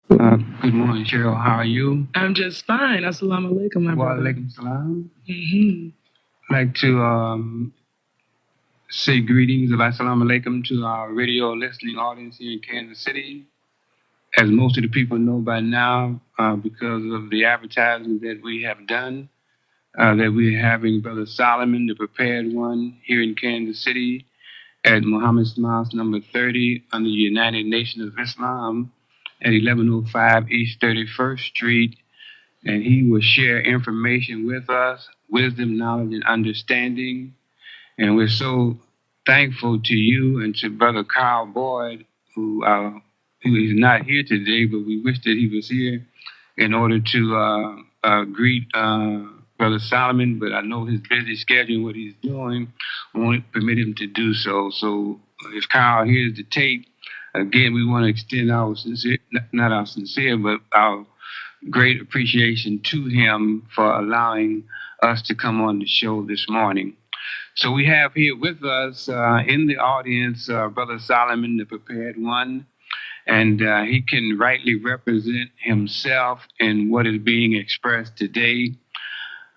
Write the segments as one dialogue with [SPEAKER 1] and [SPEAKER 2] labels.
[SPEAKER 1] Good morning, Cheryl. How are you?
[SPEAKER 2] I'm just fine. Assalamu alaikum, my
[SPEAKER 1] Wa
[SPEAKER 2] brother.
[SPEAKER 1] alaikum salam.
[SPEAKER 2] Mm-hmm.
[SPEAKER 1] I'd like to say greetings of assalamu alaikum to our radio listening audience here in Kansas City. As most of the people know by now, because of the advertising that we have done, that we're having Brother Solomon, the prepared one, here in Kansas City at Muhammad's Mosque number 30 under the United Nations of Islam at 1105 East 31st Street, and he will share information with us, wisdom, knowledge, and understanding. And we're so thankful to you and to Brother Carl Boyd, who is not here today, but we wish that he was here in order to greet Brother Solomon. But I know his busy schedule and what he's doing won't permit him to do so. So if Carl hears the tape, again, we want to extend our sincere, not our sincere, but our great appreciation to him for allowing us to come on the show this morning. So we have here with us in the audience Brother Solomon, the prepared one, and he can rightly represent himself in what is being expressed today.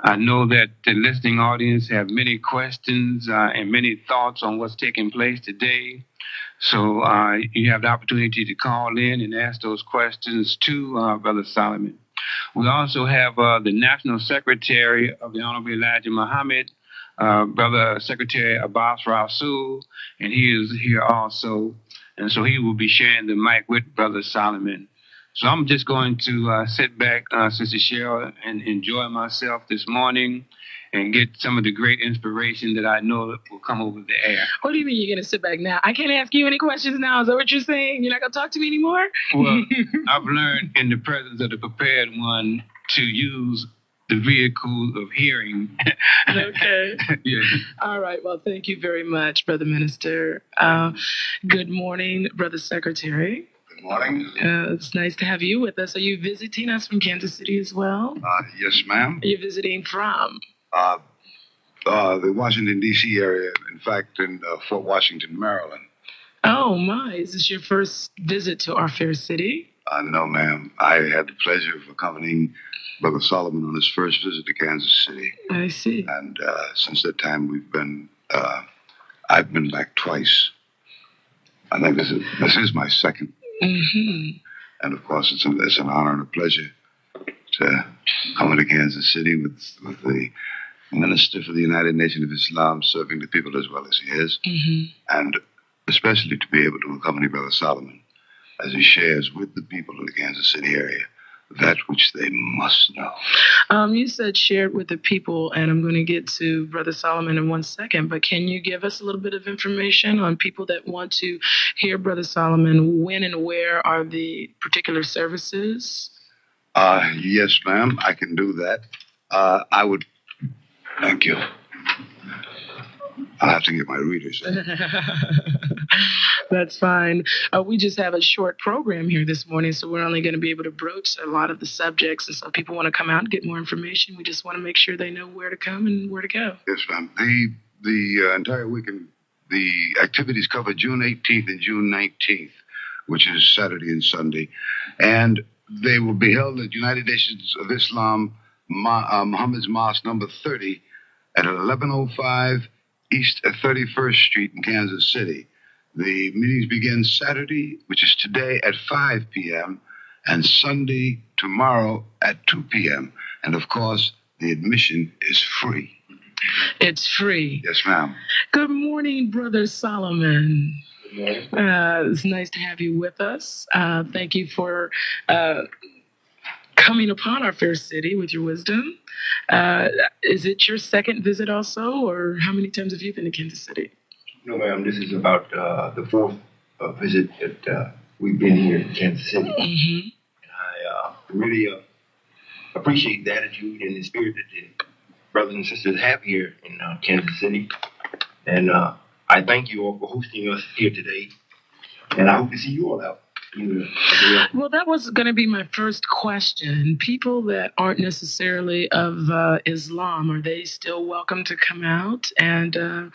[SPEAKER 1] I know that the listening audience have many questions and many thoughts on what's taking place today. So you have the opportunity to call in and ask those questions to Brother Solomon. We also have the National Secretary of the Honorable Elijah Muhammad, Brother Secretary Abbas Rasul, and he is here also. And so he will be sharing the mic with Brother Solomon. So I'm just going to sit back, Sister Cheryl, and enjoy myself this morning and get some of the great inspiration that I know will come over the air.
[SPEAKER 2] What do you mean you're going to sit back now? I can't ask you any questions now. Is that what you're saying? You're not going to talk to me anymore?
[SPEAKER 1] Well, I've learned in the presence of the prepared one to use the vehicle of hearing.
[SPEAKER 2] Okay.
[SPEAKER 1] Yeah.
[SPEAKER 2] All right. Well, thank you very much, Brother Minister. Good morning, Brother Secretary.
[SPEAKER 3] Good morning.
[SPEAKER 2] It's nice to have you with us. Are you visiting us from Kansas City as well?
[SPEAKER 3] Yes, ma'am.
[SPEAKER 2] Are you visiting from?
[SPEAKER 3] The Washington, D.C. area, in fact, in Fort Washington, Maryland.
[SPEAKER 2] Oh, my. Is this your first visit to our fair city?
[SPEAKER 3] No, ma'am. I had the pleasure of accompanying Brother Solomon on his first visit to Kansas City.
[SPEAKER 2] I see.
[SPEAKER 3] And since that time, I've been back twice. I think this is my second.
[SPEAKER 2] Mm-hmm.
[SPEAKER 3] And of course, it's an honor and a pleasure to come into Kansas City with the Minister for the United Nations of Islam, serving the people as well as he is, and especially to be able to accompany Brother Solomon as he shares with the people of the Kansas City area that which they must know.
[SPEAKER 2] You said shared with the people, and I'm going to get to Brother Solomon in 1 second, but can you give us a little bit of information on people that want to hear Brother Solomon? When and where are the particular services?
[SPEAKER 3] Yes, ma'am, I can do that. Thank you. I'll have to get my readers.
[SPEAKER 2] That's fine. We just have a short program here this morning, so we're only going to be able to broach a lot of the subjects. And so people want to come out and get more information. We just want to make sure they know where to come and where to go.
[SPEAKER 3] Yes, ma'am. The entire weekend, the activities cover June 18th and June 19th, which is Saturday and Sunday. And they will be held at United Nations of Islam, Muhammad's Mosque number 30 at 1105 East 31st Street in Kansas City. The meetings begin Saturday, which is today, at 5 p.m., and Sunday, tomorrow, at 2 p.m. And, of course, the admission is free.
[SPEAKER 2] It's free.
[SPEAKER 3] Yes, ma'am.
[SPEAKER 2] Good morning, Brother Solomon.
[SPEAKER 3] Good morning.
[SPEAKER 2] It's nice to have you with us. Thank you for coming upon our fair city with your wisdom. Is it your second visit also, or how many times have you been to Kansas City?
[SPEAKER 4] No, ma'am. This is about the fourth visit that we've been here in Kansas City.
[SPEAKER 2] Mm-hmm.
[SPEAKER 4] And I really appreciate the attitude and the spirit that the brothers and sisters have here in Kansas City. And I thank you all for hosting us here today. And I hope to see you all out.
[SPEAKER 2] Well, that was going to be my first question. People that aren't necessarily of Islam, are they still welcome to come out and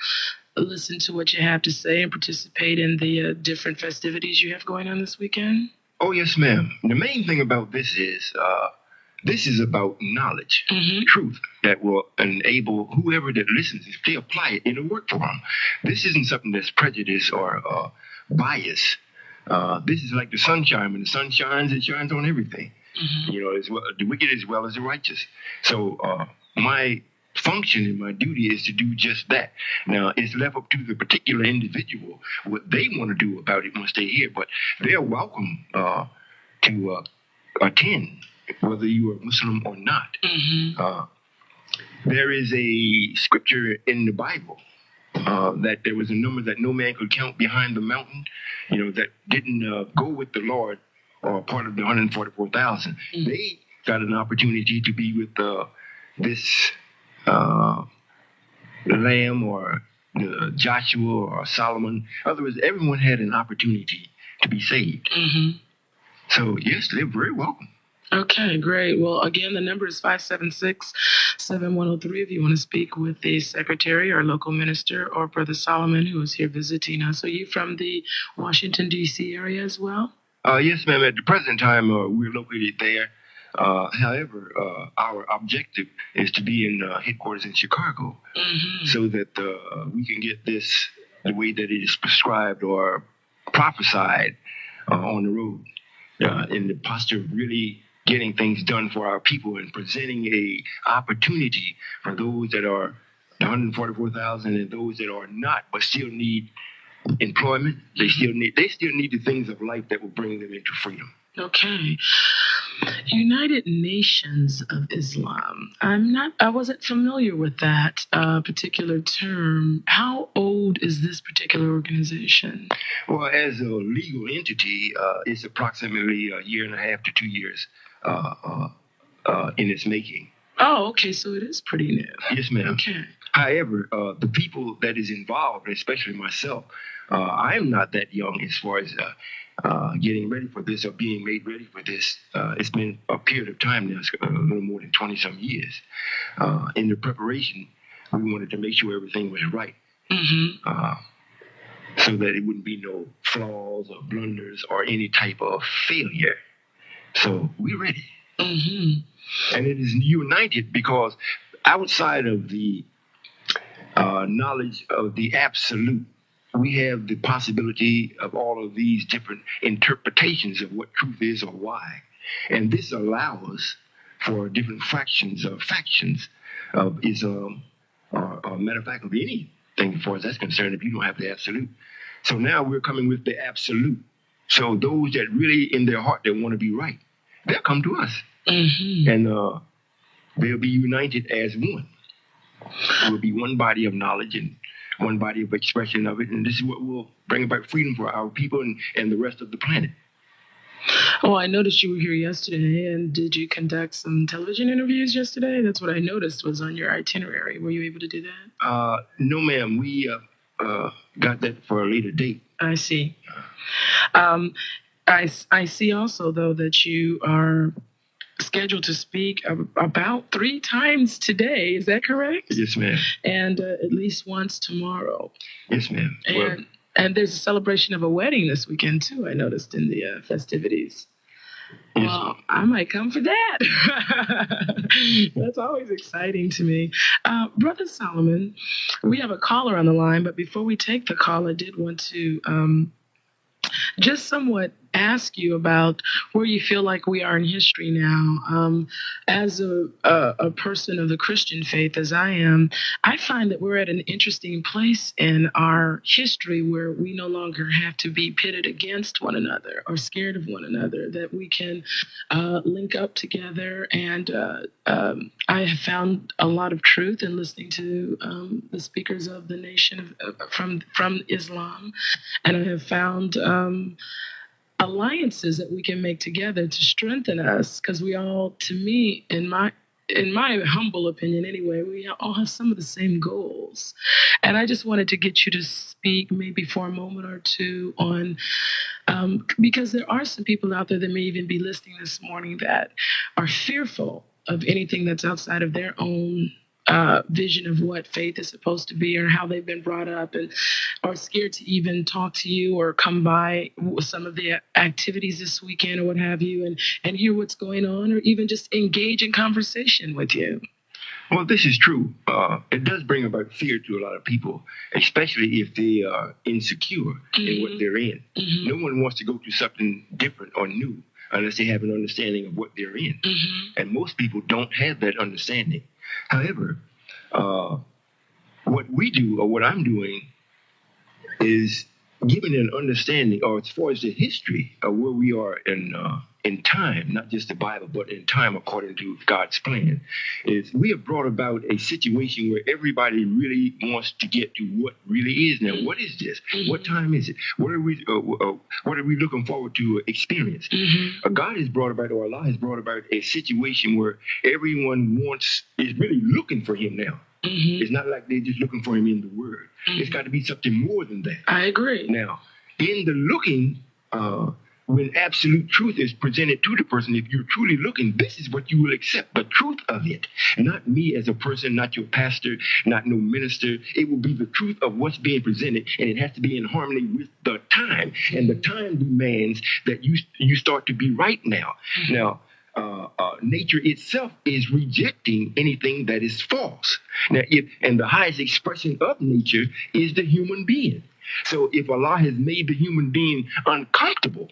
[SPEAKER 2] listen to what you have to say and participate in the different festivities you have going on this weekend?
[SPEAKER 4] Oh, yes, ma'am. The main thing about this is about knowledge, truth that will enable whoever that listens, if they apply it, it'll work for them. This isn't something that's prejudice or bias. This is like the sunshine. When the sun shines, it shines on everything. You know, as well, the wicked as well as the righteous. So my function and my duty is to do just that. Now, it's left up to the particular individual what they want to do about it once they're here, but they're welcome to attend, whether you are Muslim or not. There is a scripture in the Bible that there was a number that no man could count behind the mountain, you know, that didn't go with the Lord or part of the 144,000. They got an opportunity to be with this Lamb or Joshua or Solomon. In other words, everyone had an opportunity to be saved. So, yes, they're very welcome.
[SPEAKER 2] Okay, great. Well, again, the number is 576-7103 if you want to speak with the secretary or local minister or Brother Solomon, who is here visiting us. Are you from the Washington, D.C. area as well?
[SPEAKER 4] Yes, ma'am. At the present time, we're located there. However, our objective is to be in headquarters in Chicago so that we can get this the way that it is prescribed or prophesied on the road in the posture of really getting things done for our people and presenting a opportunity for those that are the 144,000 and those that are not but still need employment. They still need the things of life that will bring them into freedom.
[SPEAKER 2] Okay. United Nations of Islam. I wasn't familiar with that particular term. How old is this particular organization?
[SPEAKER 4] Well, as a legal entity, it's approximately a year and a half to 2 years in its making.
[SPEAKER 2] Oh, okay. So it is pretty new.
[SPEAKER 4] Yes, ma'am.
[SPEAKER 2] Okay.
[SPEAKER 4] However, the people that is involved, especially myself, I am not that young as far as getting ready for this or being made ready for this. It's been a period of time now, a little more than 20-some years. In the preparation, we wanted to make sure everything was right. So that it wouldn't be no flaws or blunders or any type of failure. So we're ready. And it is united because outside of the knowledge of the absolute, we have the possibility of all of these different interpretations of what truth is or why. And this allows for different fractions or factions of Islam or matter of fact, of anything as far as that's concerned if you don't have the absolute. So now we're coming with the absolute. So those that really in their heart, they want to be right, they'll come to us. And they'll be united as one. We'll be one body of knowledge and one body of expression of it. And this is what will bring about freedom for our people and the rest of the planet.
[SPEAKER 2] Oh, I noticed you were here yesterday. And did you conduct some television interviews yesterday? That's what I noticed was on your itinerary. Were you able to do that?
[SPEAKER 4] No, ma'am. We got that for a later date.
[SPEAKER 2] I see. I see also, though, that you are scheduled to speak about 3 times today. Is that correct?
[SPEAKER 4] Yes, ma'am.
[SPEAKER 2] And at least once tomorrow.
[SPEAKER 4] Yes, ma'am.
[SPEAKER 2] And there's a celebration of a wedding this weekend, too, I noticed in the festivities.
[SPEAKER 4] Yes,
[SPEAKER 2] well, I might come for that. That's always exciting to me. Brother Solomon, we have a caller on the line, but before we take the call, I did want to just somewhat ask you about where you feel like we are in history now. As a person of the Christian faith, as I am, I find that we're at an interesting place in our history where we no longer have to be pitted against one another or scared of one another, that we can link up together. And I have found a lot of truth in listening to the speakers of the nation from Islam. And I have found alliances that we can make together to strengthen us, because we all, to me, in my humble opinion anyway, we all have some of the same goals. And I just wanted to get you to speak maybe for a moment or two on, because there are some people out there that may even be listening this morning that are fearful of anything that's outside of their own vision of what faith is supposed to be or how they've been brought up, and are scared to even talk to you or come by some of the activities this weekend or what have you, and hear what's going on, or even just engage in conversation with you.
[SPEAKER 4] Well, this is true. It does bring about fear to a lot of people, especially if they are insecure in what they're in. No one wants to go through something different or new unless they have an understanding of what they're in. And most people don't have that understanding. However, what we do, or what I'm doing, is giving an understanding, or as far as the history of where we are in time, not just the Bible, but in time according to God's plan, is we have brought about a situation where everybody really wants to get to what really is now. What is this? What time is it? What are we looking forward to experience? God has brought about, or Allah has brought about, a situation where everyone is really looking for Him now. It's not like they're just looking for Him in the Word. It's got to be something more than that.
[SPEAKER 2] I agree.
[SPEAKER 4] Now, in the looking, when absolute truth is presented to the person, if you're truly looking, this is what you will accept, the truth of it. Not me as a person, not your pastor, not no minister. It will be the truth of what's being presented, and it has to be in harmony with the time. And the time demands that you start to be right now. Now, nature itself is rejecting anything that is false. Now, and the highest expression of nature is the human being. So if Allah has made the human being uncomfortable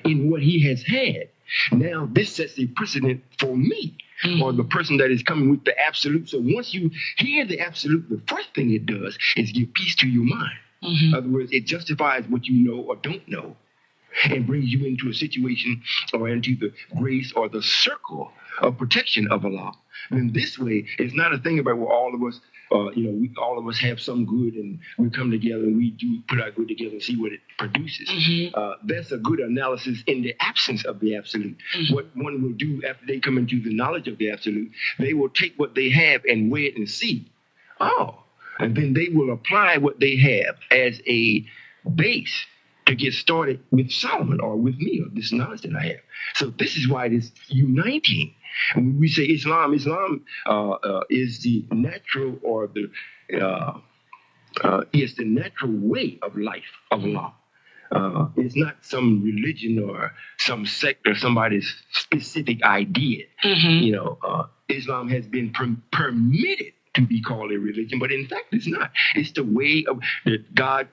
[SPEAKER 4] in what He has had, now this sets a precedent for me, or the person that is coming with the absolute. So once you hear the absolute, the first thing it does is give peace to your mind. In other words, it justifies what you know or don't know, and brings you into a situation or into the grace or the circle of protection of Allah. And this way, it's not a thing about, well, all of us, all of us have some good, and we come together and we do put our good together and see what it produces. That's a good analysis in the absence of the absolute. What one will do after they come into the knowledge of the absolute, they will take what they have and weigh it and see. And then they will apply what they have as a base to get started with Solomon or with me, or this knowledge that I have. So this is why it is uniting. And when we say Islam is the natural, or is the natural way of life of Allah. It's not some religion or some sect or somebody's specific idea. Islam has been permitted to be called a religion, but in fact it's not. It's the way of that God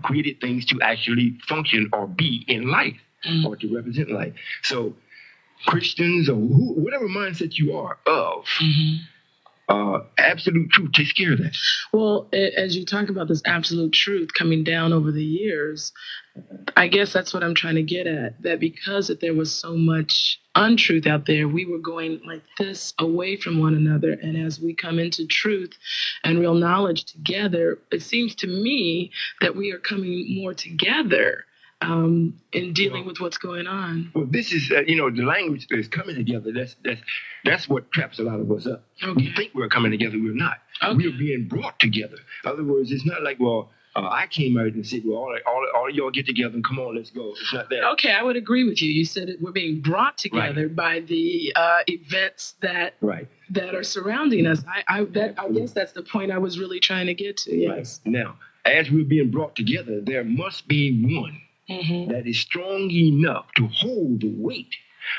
[SPEAKER 4] created things to actually function or be in life, or to represent life. So Christians, or whatever mindset you are of, absolute truth takes care of that.
[SPEAKER 2] Well, as you talk about this absolute truth coming down over the years, I guess that's what I'm trying to get at, that because that there was so much untruth out there, we were going like this away from one another. And as we come into truth and real knowledge together, it seems to me that we are coming more together in dealing with what's going on.
[SPEAKER 4] Well, this is, the language that is coming together. That's what traps a lot of us up. We think we're coming together, we're not. We're being brought together. In other words, it's not like, I came out and said, well, all of y'all get together and come on, let's go. It's not that.
[SPEAKER 2] Okay, I would agree with you. You said we're being brought together by the events that are surrounding us. I guess that's the point I was really trying to get to. Yes.
[SPEAKER 4] Right. Now, as we're being brought together, there must be one that is strong enough to hold the weight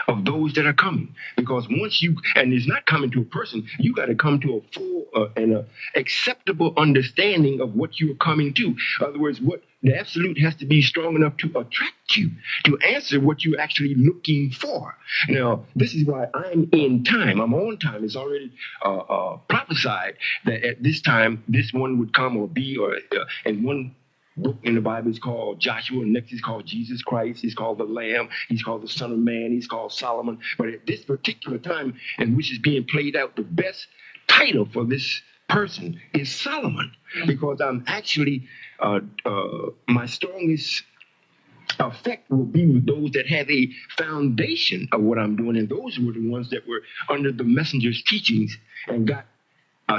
[SPEAKER 4] of those that are coming. Because and it's not coming to a person, you got to come to a full and acceptable understanding of what you're coming to. In other words, what the absolute has to be strong enough to attract you, to answer what you're actually looking for. Now, this is why I'm in time. I'm on time. It's already prophesied that at this time, this one would come or be, and one book in the Bible is called Joshua, next is called Jesus Christ, he's called the Lamb, he's called the Son of Man, he's called Solomon. But at this particular time in which is being played out, the best title for this person is Solomon, because I'm actually, my strongest effect will be with those that have a foundation of what I'm doing, and those were the ones that were under the messenger's teachings and got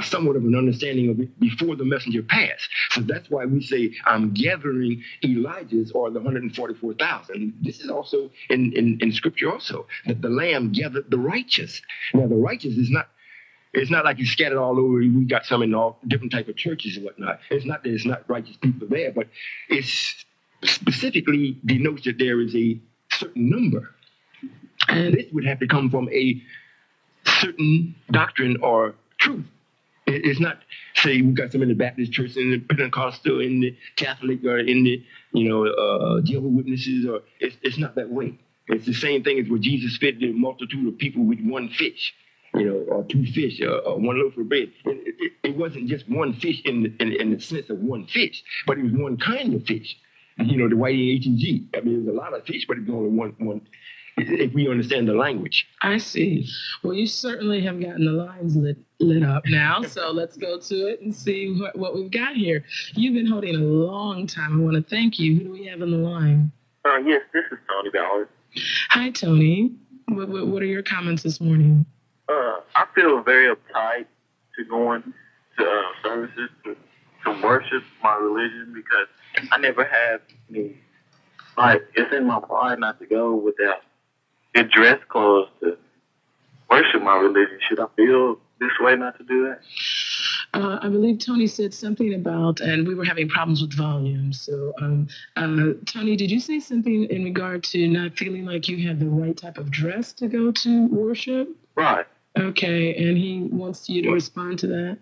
[SPEAKER 4] somewhat of an understanding of it before the messenger passed. So that's why we say I'm gathering Elijah's, or the 144,000. This is also in scripture also, that the Lamb gathered the righteous. Now the righteous is not it's not like it's scattered all over. We got some in all different type of churches and whatnot. It's not that it's not righteous people there, but it's specifically denotes that there is a certain number. And this would have to come from a certain doctrine or truth. It's not, say, we got some in the Baptist church, in the Pentecostal, in the Catholic, or in the, Jehovah's Witnesses, or it's not that way. It's the same thing as where Jesus fed the multitude of people with one fish, or two fish, or one loaf of bread. It wasn't just one fish in the sense of one fish, but it was one kind of fish. The white H&G. I mean, there's a lot of fish, but it's only one. If we understand the language.
[SPEAKER 2] I see. Well, you certainly have gotten the lines lit up now, so let's go to it and see what we've got here. You've been holding a long time. I want to thank you. Who do we have on the line?
[SPEAKER 5] Yes, this is Tony Ballard.
[SPEAKER 2] Hi, Tony. What are your comments this morning?
[SPEAKER 5] I feel very uptight to going to services to worship my religion because I never had it's in my pride not to go without get dress clothes to worship my religion. Should I feel this way not to do that?
[SPEAKER 2] I believe Tony said something about, and we were having problems with volume. So, Tony, did you say something in regard to not feeling like you had the right type of dress to go to worship?
[SPEAKER 5] Right.
[SPEAKER 2] Okay, and he wants you to respond to that?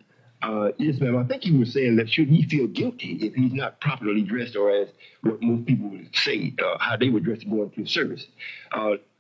[SPEAKER 4] Yes, ma'am. I think he was saying that should he feel guilty if he's not properly dressed, or as what most people would say, how they would dress going to service.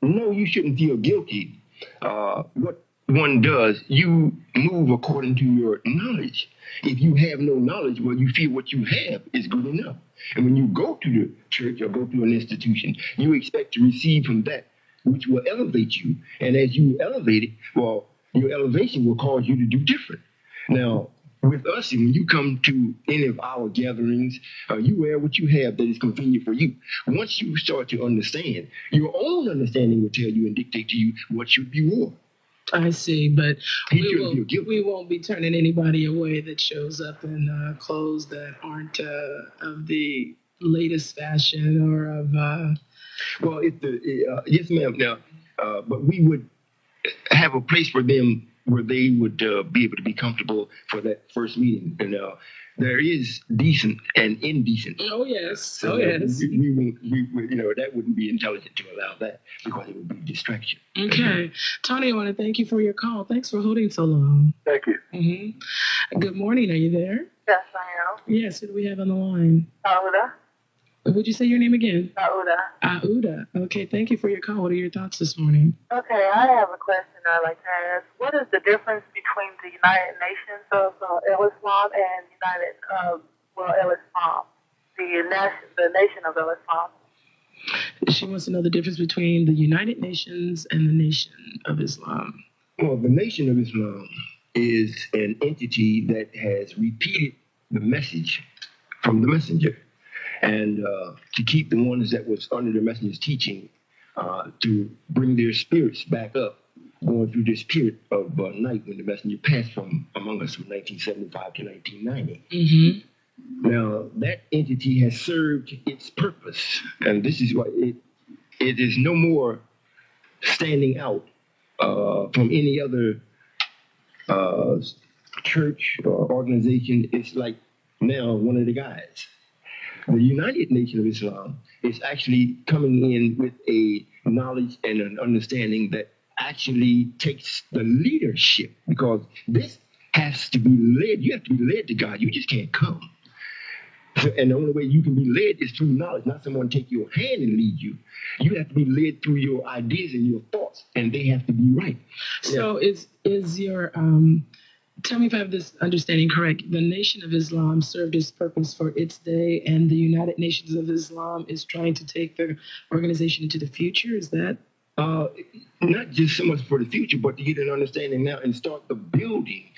[SPEAKER 4] No, you shouldn't feel guilty. What one does, you move according to your knowledge. If you have no knowledge, well, you feel what you have is good enough. And when you go to the church or go to an institution, you expect to receive from that which will elevate you. And as you elevate it, well, your elevation will cause you to do different. Now, with us, when you come to any of our gatherings, you wear what you have that is convenient for you. Once you start to understand, your own understanding will tell you and dictate to you what should be worn.
[SPEAKER 2] I see, but we won't be turning anybody away that shows up in clothes that aren't of the latest fashion or of...
[SPEAKER 4] Well, yes, ma'am. Now, but we would have a place for them where they would be able to be comfortable for that first meeting. And there is decent and indecent.
[SPEAKER 2] Oh, yes.
[SPEAKER 4] So yes. We that wouldn't be intelligent to allow that because it would be distraction.
[SPEAKER 2] Okay. Tony, I want to thank you for your call. Thanks for holding so long.
[SPEAKER 5] Thank you.
[SPEAKER 2] Mm-hmm. Good morning. Are you there?
[SPEAKER 6] Yes, I am.
[SPEAKER 2] Yes. Who do we have on the line?
[SPEAKER 6] Auda.
[SPEAKER 2] Would you say your name again?
[SPEAKER 6] Auda.
[SPEAKER 2] Okay, thank you for your call. What are your thoughts this morning?
[SPEAKER 6] Okay, I have a question I'd like to ask. What is the difference between the United Nations of Islam and Islam, the nation of Islam?
[SPEAKER 2] She wants to know the difference between the United Nations and the Nation of Islam.
[SPEAKER 4] Well, the Nation of Islam is an entity that has repeated the message from the messenger. And to keep the ones that was under the messenger's teaching, to bring their spirits back up, going through this period of night when the messenger passed from among us from 1975 to 1990. Mm-hmm. Now, that entity has served its purpose, and this is why it is no more standing out from any other church or organization. It's like now one of the guys. The United Nation of Islam is actually coming in with a knowledge and an understanding that actually takes the leadership, because this has to be led. You have to be led to God. You just can't come. So, and the only way you can be led is through knowledge, not someone take your hand and lead you. You have to be led through your ideas and your thoughts, and they have to be right.
[SPEAKER 2] So is your... Tell me if I have this understanding correct. The Nation of Islam served its purpose for its day, and the United Nations of Islam is trying to take the organization into the future. Is that?
[SPEAKER 4] Not just so much for the future, but to get an understanding now and start the building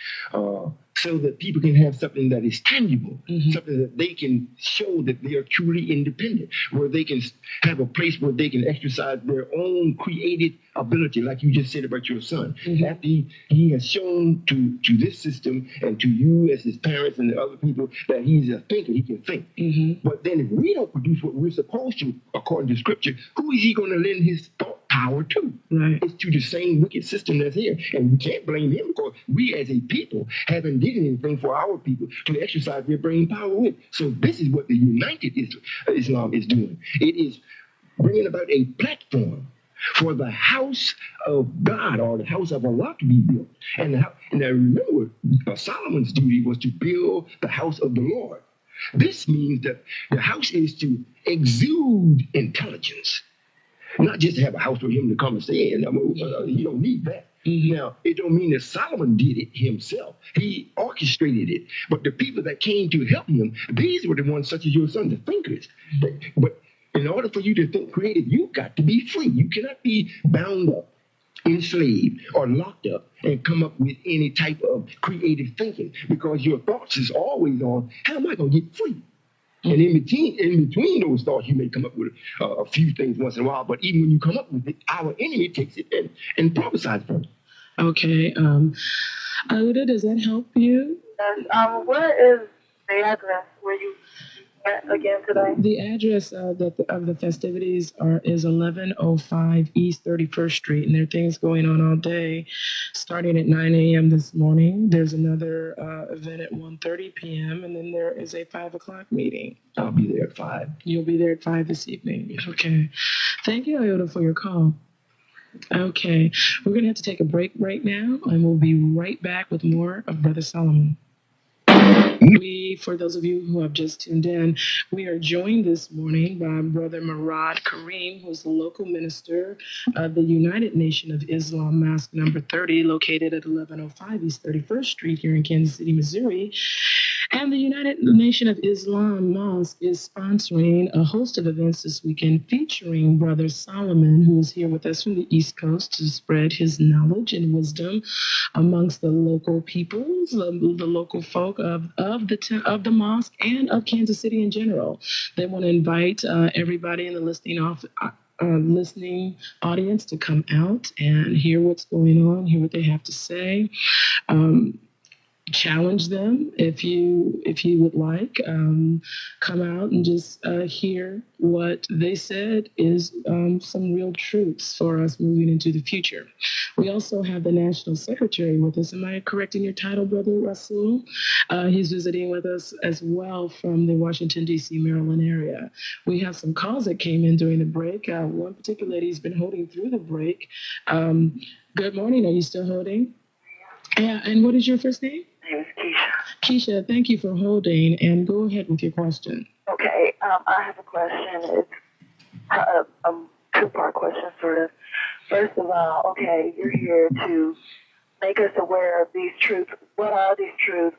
[SPEAKER 4] so that people can have something that is tangible, something that they can show that they are truly independent, where they can have a place where they can exercise their own creative ability, like you just said about your son. After he has shown to this system and to you as his parents and the other people that he's a thinker, he can think. But then if we don't produce what we're supposed to, according to Scripture, who is he going to lend his thought power too.
[SPEAKER 2] Right.
[SPEAKER 4] It's to the same wicked system that's here. And we can't blame him because we as a people haven't did anything for our people to exercise their brain power with. So this is what the United Islam is doing. It is bringing about a platform for the house of God or the house of Allah to be built. And now remember, Solomon's duty was to build the house of the Lord. This means that the house is to exude intelligence, not just to have a house for him to come and stay in. You don't need that. Mm-hmm. Now, it don't mean that Solomon did it himself. He orchestrated it. But the people that came to help him, these were the ones such as your son, the thinkers. But in order for you to think creative, you've got to be free. You cannot be bound up, enslaved, or locked up and come up with any type of creative thinking because your thoughts is always on, how am I going to get free? And in between those thoughts, you may come up with a few things once in a while, but even when you come up with it, our enemy takes it and prophesies from it.
[SPEAKER 2] Okay. Oda, does that help you?
[SPEAKER 6] Where is the address where you met again today?
[SPEAKER 2] The address of the festivities is 1105 East 31st Street, and there are things going on all day, starting at 9 a.m. this morning. There's another event at 1:30 p.m., and then there is a 5 o'clock meeting.
[SPEAKER 4] I'll be there at 5.
[SPEAKER 2] You'll be there at 5 this evening. Yes. Okay. Thank you, Iota, for your call. Okay. We're going to have to take a break right now, and we'll be right back with more of Brother Solomon. For those of you who have just tuned in, we are joined this morning by Brother Murad Kareem, who's the local minister of the United Nation of Islam Mosque number 30, located at 1105 East 31st Street here in Kansas City, Missouri. And the United Nation of Islam Mosque is sponsoring a host of events this weekend featuring Brother Solomon, who is here with us from the East Coast to spread his knowledge and wisdom amongst the local peoples, the local folk of the mosque and of Kansas City in general. They want to invite everybody in the listening audience to come out and hear what's going on, hear what they have to say. Challenge them if you would like. Come out and just hear what they said is some real truths for us moving into the future. We also have the National Secretary with us. Am I correct in your title, Brother Rasul? He's visiting with us as well from the Washington, D.C., Maryland area. We have some calls that came in during the break. One particular lady's been holding through the break. Good morning. Are you still holding? Yeah. And what is your first name?
[SPEAKER 6] My name is Keisha.
[SPEAKER 2] Keisha, thank you for holding, and go ahead with your question.
[SPEAKER 6] Okay, I have a question. It's a two-part question, sort of. First of all, okay, you're here to make us aware of these truths. What are these truths?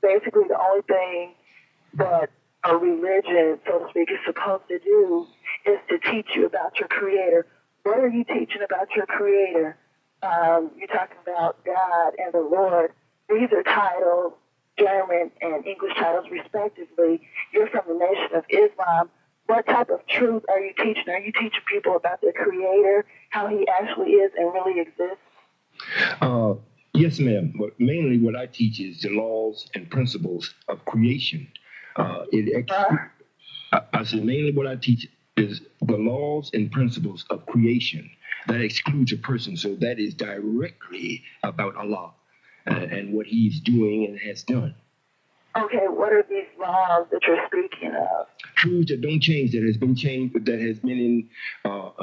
[SPEAKER 6] Basically, the only thing that a religion, so to speak, is supposed to do is to teach you about your Creator. What are you teaching about your Creator? You're talking about God and the Lord. These are titles, German and English titles, respectively. You're from the Nation of Islam. What type of truth are you teaching? Are you teaching people about their Creator, how He actually is and really exists?
[SPEAKER 4] Yes, ma'am. But mainly what I teach is the laws and principles of creation. I said mainly what I teach is the laws and principles of creation. That excludes a person, so that is directly about Allah. And what He's doing and has done.
[SPEAKER 6] Okay, what are these laws that you're speaking of?
[SPEAKER 4] Truths that don't change, that has been changed, that has been in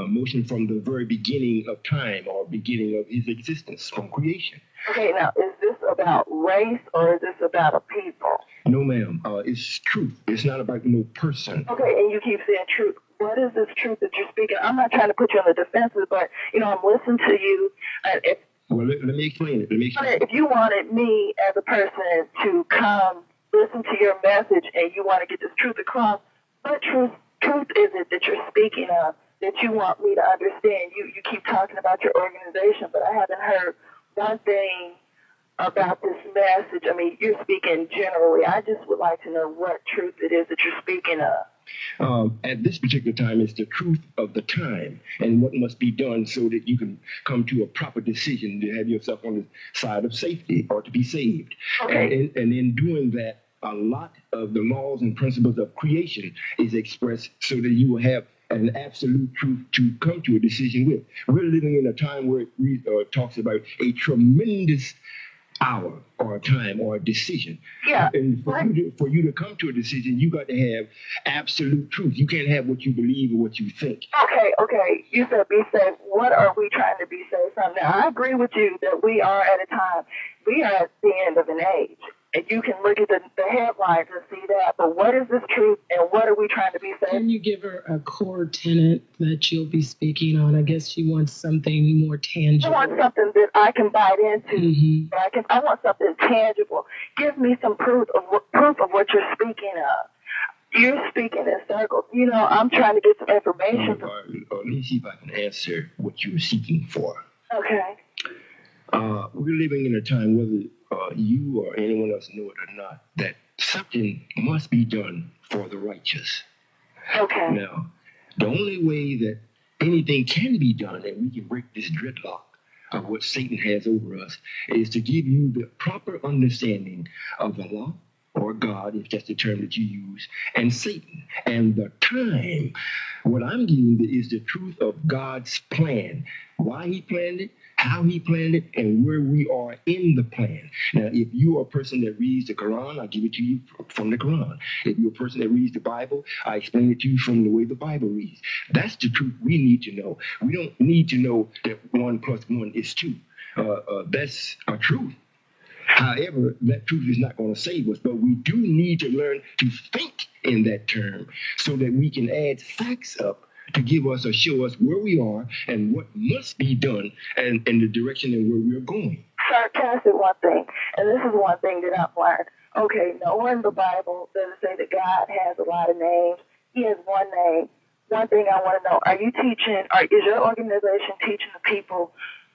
[SPEAKER 4] motion from the very beginning of time or beginning of His existence, from creation.
[SPEAKER 6] Okay, now, is this about race or is this about a people?
[SPEAKER 4] No, ma'am. It's truth. It's not about no person.
[SPEAKER 6] Okay, and you keep saying truth. What is this truth that you're speaking? I'm not trying to put you on the defensive, but, I'm listening to you.
[SPEAKER 4] Well, let me explain it.
[SPEAKER 6] If you wanted me as a person to come listen to your message and you want to get this truth across, what truth is it that you're speaking of that you want me to understand? You keep talking about your organization, but I haven't heard one thing about this message. I mean, you're speaking generally. I just would like to know what truth it is that you're speaking of.
[SPEAKER 4] At this particular time, it's the truth of the time and what must be done so that you can come to a proper decision to have yourself on the side of safety or to be saved.
[SPEAKER 6] Okay.
[SPEAKER 4] And in doing that, a lot of the laws and principles of creation is expressed so that you will have an absolute truth to come to a decision with. We're living in a time where it talks about a tremendous hour or a time or a decision.
[SPEAKER 6] Yeah.
[SPEAKER 4] And for you to come to a decision, you got to have absolute truth. You can't have what you believe or what you think.
[SPEAKER 6] Okay. You said be safe. What are we trying to be safe from? Now, I agree with you that we are at a time, we are at the end of an age. And you can look at the headlines and see that. But what is this truth and what are we trying to be safe?
[SPEAKER 2] Can you give her a core tenet that you'll be speaking on? I guess she wants something more tangible.
[SPEAKER 6] I want something that I can bite into.
[SPEAKER 2] Mm-hmm.
[SPEAKER 6] I want something tangible. Give me some proof of what you're speaking of. You're speaking in circles. You know, I'm trying to get some information.
[SPEAKER 4] Let me see if I can answer what you're seeking for.
[SPEAKER 6] Okay.
[SPEAKER 4] We're living in a time, whether you or anyone else know it or not, that something must be done for the righteous.
[SPEAKER 6] Okay.
[SPEAKER 4] Now, the only way that anything can be done and we can break this dreadlock of what Satan has over us is to give you the proper understanding of the law or God, if that's the term that you use, and Satan. And the time, what I'm giving you is the truth of God's plan. Why he planned it, how he planned it, and where we are in the plan. Now, if you are a person that reads the Quran, I'll give it to you from the Quran. If you're a person that reads the Bible, I explain it to you from the way the Bible reads. That's the truth we need to know. We don't need to know that 1 + 1 is 2. That's a truth. However, that truth is not going to save us, but we do need to learn to think in that term so that we can add facts up to give us or show us where we are and what must be done and the direction and where we're going.
[SPEAKER 6] Sir, can I say one thing? And this is one thing that I've learned. Okay, nowhere in the Bible does it say that God has a lot of names. He has one name. One thing I want to know, are you teaching, or is your organization teaching the people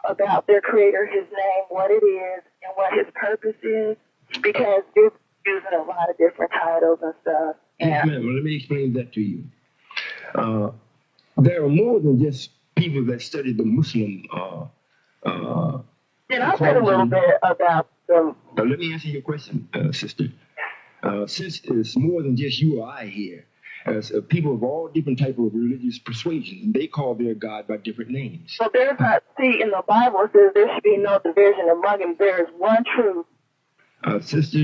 [SPEAKER 6] about their creator, his name, what it is, and what his purpose is? Because you're using a lot of different titles and stuff.
[SPEAKER 4] Yes, ma'am. Well, let me explain that to you. There are more than just people that study the Muslim.
[SPEAKER 6] Then I'll say a little bit about them.
[SPEAKER 4] Let me answer your question, sister. Since it's more than just you or I here, as people of all different type of religious persuasions, they call their God by different names.
[SPEAKER 6] So there's not, see, in the Bible it says there should be no division among them. There is one truth.
[SPEAKER 4] Sister,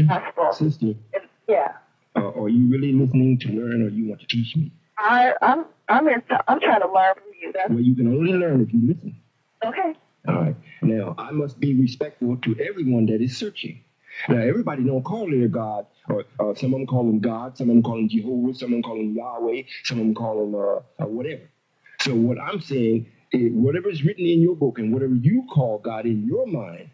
[SPEAKER 6] yeah.
[SPEAKER 4] Are you really listening to learn, or you want to teach me?
[SPEAKER 6] I'm trying to learn from you.
[SPEAKER 4] Well, you can only learn if you listen.
[SPEAKER 6] Okay.
[SPEAKER 4] All right. Now, I must be respectful to everyone that is searching. Now, everybody don't call their God, or some of them call him God, some of them call him Jehovah, some of them call him Yahweh, some of them call him whatever. So what I'm saying is, whatever is written in your book and whatever you call God in your mind,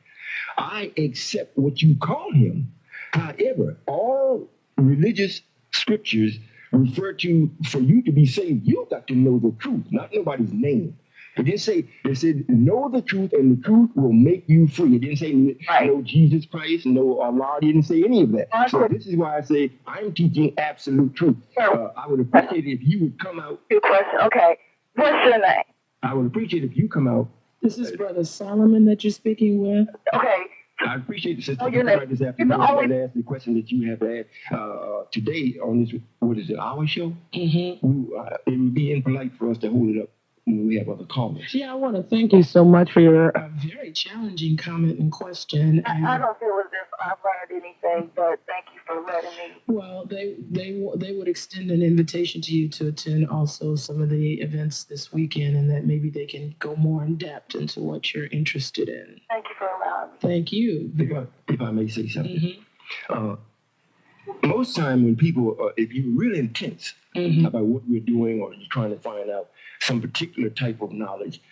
[SPEAKER 4] I accept what you call him. However, all religious scriptures refer to, for you to be saved, you got to know the truth, not nobody's name. It didn't say, it said, know the truth and the truth will make you free. It didn't say, know Jesus Christ, know Allah. It didn't say any of that. So this is why I say I'm teaching absolute truth. I would appreciate it if you would come out.
[SPEAKER 6] Good question. Okay. What's your name?
[SPEAKER 4] I would appreciate if you come out.
[SPEAKER 2] This is Brother Solomon that you're speaking with.
[SPEAKER 6] Okay.
[SPEAKER 4] I appreciate the sister. Right this afternoon, I want to ask the question that you have asked today on this, what is it, our show? Mm-hmm. It would be impolite for us to hold it up when we have other callers.
[SPEAKER 2] Yeah, I want to thank you so much for your very challenging comment and question.
[SPEAKER 6] I don't feel as if I've learned anything, but thank you for letting me.
[SPEAKER 2] Well, they would extend an invitation to you to attend also some of the events this weekend, and that maybe they can go more in depth into what you're interested in.
[SPEAKER 6] Thank you for allowing me.
[SPEAKER 2] Thank you.
[SPEAKER 4] If I may say something. Mm-hmm. Most time when people, if you're really intense about what we're doing or you're trying to find out some particular type of knowledge,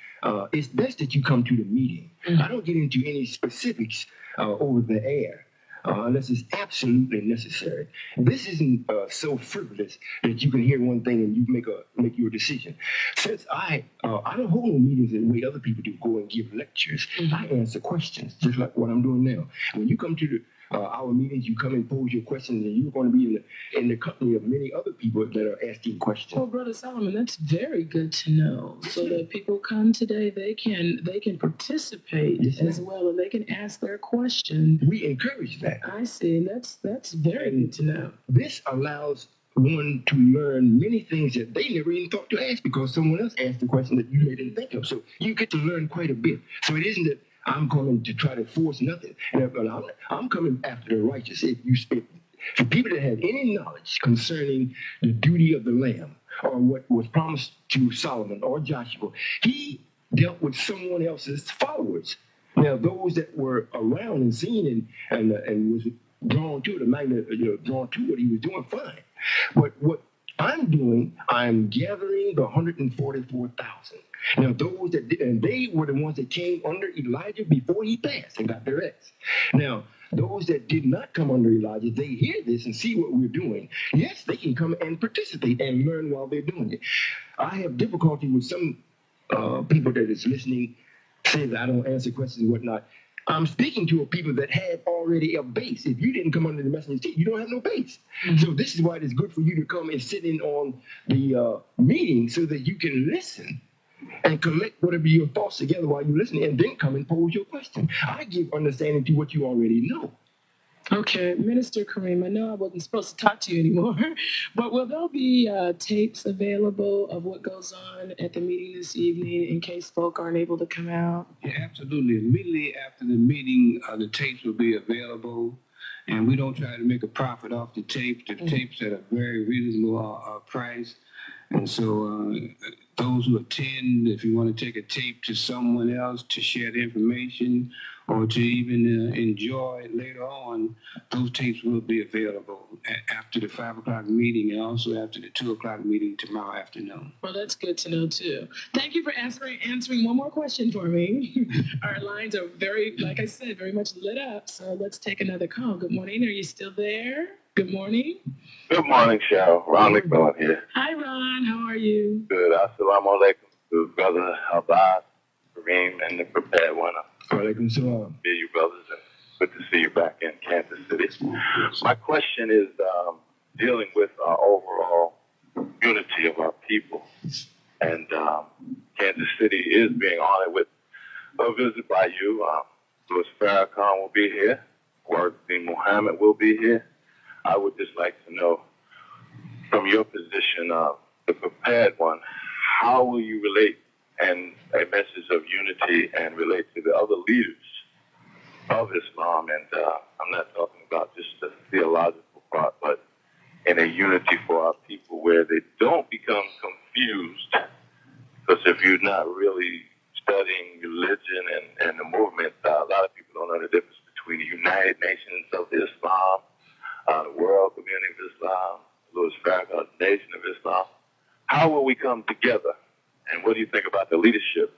[SPEAKER 4] it's best that you come to the meeting. I don't get into any specifics over the air unless it's absolutely necessary. This isn't so frivolous that you can hear one thing and you make your decision. Since I don't hold no meetings the way other people do, go and give lectures. I answer questions just like what I'm doing now. When you come to our meetings, you come and pose your questions, and you're going to be in the company of many other people that are asking questions.
[SPEAKER 2] Well, Brother Solomon, that's very good to know. So that people come today, they can participate as well, and they can ask their question.
[SPEAKER 4] We encourage that.
[SPEAKER 2] I see. That's very good to know.
[SPEAKER 4] This allows one to learn many things that they never even thought to ask because someone else asked the question that you didn't think of. So you get to learn quite a bit. So it isn't that I'm coming to try to force nothing. And I'm coming after the righteous. For people that have any knowledge concerning the duty of the Lamb or what was promised to Solomon or Joshua, he dealt with someone else's followers. Now, those that were around and seen and was drawn to drawn to what he was doing, fine. But what I'm doing, I'm gathering the 144,000. Now, those that did, and they were the ones that came under Elijah before he passed and got their rest. Now, those that did not come under Elijah, they hear this and see what we're doing. Yes, they can come and participate and learn while they're doing it. I have difficulty with some people that is listening, say that I don't answer questions and whatnot. I'm speaking to people that have already a base. If you didn't come under the messenger seat, you don't have no base. Mm-hmm. So this is why it's good for you to come and sit in on the meeting so that you can listen and collect whatever your thoughts together while you're listening, and then come and pose your question. I give understanding to what you already know.
[SPEAKER 2] Okay, Minister Kareem, I know I wasn't supposed to talk to you anymore, but will there be tapes available of what goes on at the meeting this evening in case folk aren't able to come out?
[SPEAKER 1] Yeah, absolutely. Immediately after the meeting, the tapes will be available, and we don't try to make a profit off the tapes. The tapes at a very reasonable price. And so those who attend, if you want to take a tape to someone else to share the information or to even enjoy it later on, those tapes will be available after the 5 o'clock meeting and also after the 2 o'clock meeting tomorrow afternoon.
[SPEAKER 2] Well, that's good to know, too. Thank you for answering one more question for me. Our lines are very, like I said, very much lit up. So let's take another call. Good morning. Are you still there? Good morning.
[SPEAKER 5] Good morning, Cheryl. Ron McMillan here.
[SPEAKER 2] Hi, Ron. How are you?
[SPEAKER 5] Good. Assalamu alaikum to Brother Abbas, Kareem, and the prepared one.
[SPEAKER 4] Alaikum salam.
[SPEAKER 5] Be you brothers, and good to see you back in Kansas City. My question is dealing with our overall unity of our people. And Kansas City is being honored with a visit by you. Louis Farrakhan will be here. Warden Muhammad will be here. I would just like to know, from your position, the prepared one, how will you relate and a message of unity and relate to the other leaders of Islam? And I'm not talking about just the theological part, but in a unity for our people where they don't become confused. Because if you're not really studying religion and the movement, a lot of people don't know the difference between the United Nations of Islam, the World Community of Islam, Louis Farrakhan, Nation of Islam. How will we come together? And what do you think about the leadership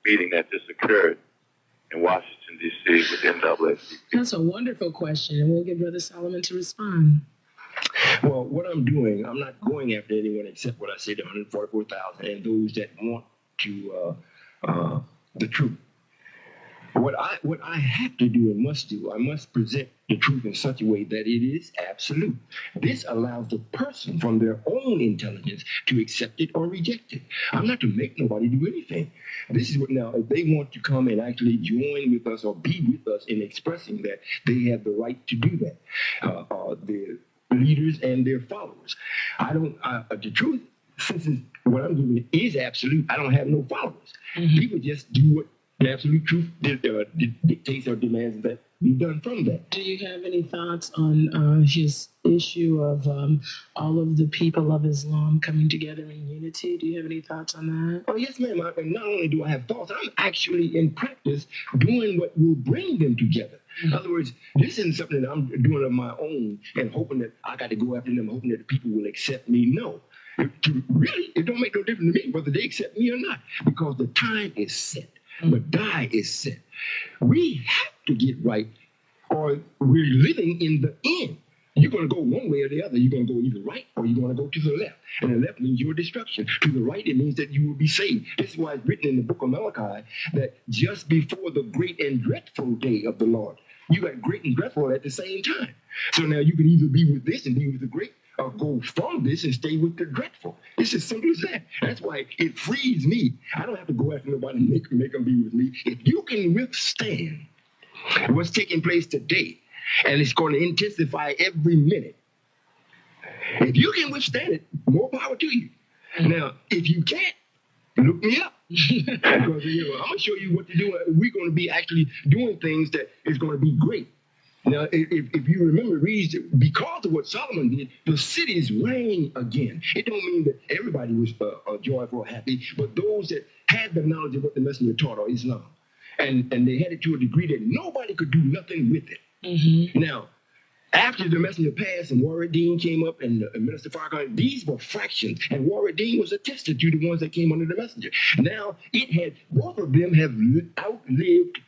[SPEAKER 5] meeting that just occurred in Washington, D.C. with NAACP?
[SPEAKER 2] That's a wonderful question, and we'll get Brother Solomon to respond.
[SPEAKER 4] Well, what I'm doing, I'm not going after anyone except what I said, the 144,000 and those that want to the truth. What I have to do and must do, I must present the truth in such a way that it is absolute. This allows the person from their own intelligence to accept it or reject it. I'm not to make nobody do anything. This is what now, if they want to come and actually join with us or be with us in expressing that, they have the right to do that. The leaders and their followers. The truth, since what I'm doing is absolute, I don't have no followers. Mm-hmm. People just do what the absolute truth dictates or demands that be done from that.
[SPEAKER 2] Do you have any thoughts on his issue of all of the people of Islam coming together in unity? Do you have any thoughts on that?
[SPEAKER 4] Oh, yes, ma'am. And not only do I have thoughts, I'm actually in practice doing what will bring them together. In other words, this isn't something that I'm doing of my own and hoping that I got to go after them, hoping that the people will accept me. No. Really, it don't make no difference to me whether they accept me or not, because the time is set. The die is set. We have to get right, or we're living in the end. You're going to go one way or the other. You're going to go either right or you're going to go to the left. And the left means your destruction. To the right, it means that you will be saved. This is why it's written in the book of Malachi that just before the great and dreadful day of the Lord, you got great and dreadful at the same time. So now you can either be with this and be with the great, or go from this and stay with the dreadful. It's as simple as that. That's why it frees me. I don't have to go after nobody and make them be with me. If you can withstand what's taking place today, and it's going to intensify every minute, If you can withstand it, more power to you. Now, if you can't, look me up. Because I'm going to show you what to do. We're going to be actually doing things that is going to be great. Now, if you remember, because of what Solomon did, the cities rang again. It don't mean that everybody was joyful or happy, but those that had the knowledge of what the messenger taught or Islam. And they had it to a degree that nobody could do nothing with it. Mm-hmm. Now, after the messenger passed and Warren Dean came up and Minister Farrakhan, these were fractions. And Warren Dean was attested to the ones that came under the messenger. Now, both of them have outlived